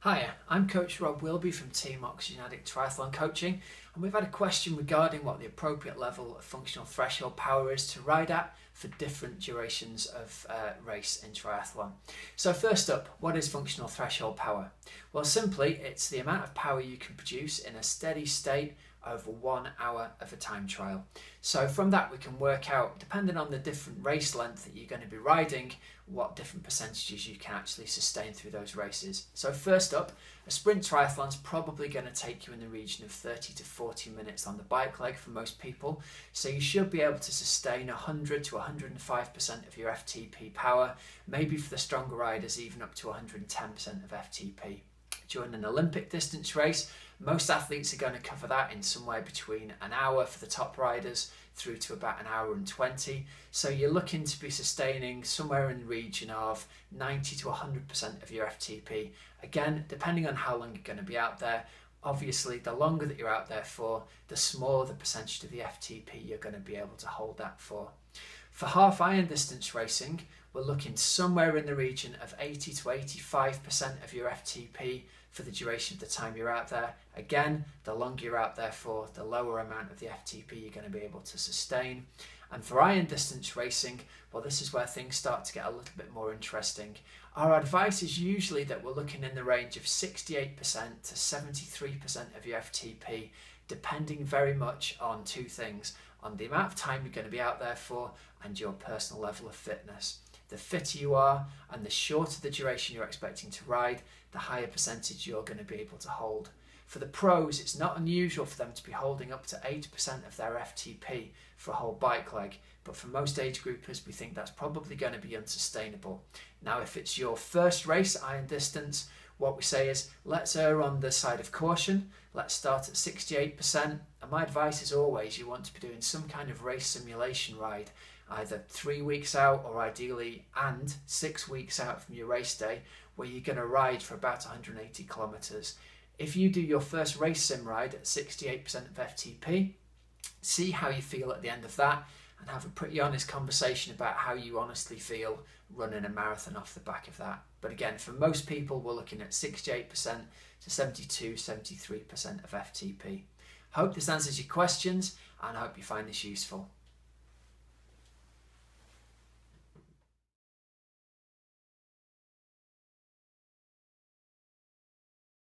Hiya, I'm Coach Rob Wilby from Team Oxygen Addict Triathlon Coaching, and we've had a question regarding what the appropriate level of functional threshold power is to ride at for different durations of race in triathlon. So first up, what is functional threshold power? Well, simply, it's the amount of power you can produce in a steady state over 1 hour of a time trial. So from that we can work out, depending on the different race length that you're going to be riding, what different percentages you can actually sustain through those races. So first up, a sprint triathlon is probably going to take you in the region of 30 to 40 minutes on the bike leg for most people. So you should be able to sustain 100 to 105% of your FTP power, maybe for the stronger riders even up to 110% of FTP. During an Olympic distance race, most athletes are going to cover that in somewhere between an hour for the top riders through to about an hour and 20. So you're looking to be sustaining somewhere in the region of 90 to 100% of your FTP. Again, depending on how long you're going to be out there. Obviously, the longer that you're out there for, the smaller the percentage of the FTP you're going to be able to hold that for. For half iron distance racing, we're looking somewhere in the region of 80 to 85% of your FTP for the duration of the time you're out there. Again, the longer you're out there for, the lower amount of the FTP you're going to be able to sustain. And for iron distance racing, well, this is where things start to get a little bit more interesting. Our advice is usually that we're looking in the range of 68% to 73% of your FTP, depending very much on two things: on the amount of time you're going to be out there for and your personal level of fitness. The fitter you are and the shorter the duration you're expecting to ride, the higher percentage you're going to be able to hold. For the pros, it's not unusual for them to be holding up to 80% of their FTP for a whole bike leg, but for most age groupers, we think that's probably going to be unsustainable. Now, if it's your first race iron distance, what we say is let's err on the side of caution. Let's start at 68%. And my advice is always you want to be doing some kind of race simulation ride, either 3 weeks out or ideally 6 weeks out from your race day, where you're going to ride for about 180 kilometers. If you do your first race sim ride at 68% of FTP, see how you feel at the end of that and have a pretty honest conversation about how you honestly feel running a marathon off the back of that. But again, for most people, we're looking at 68% to 72, 73% of FTP. Hope this answers your questions and I hope you find this useful.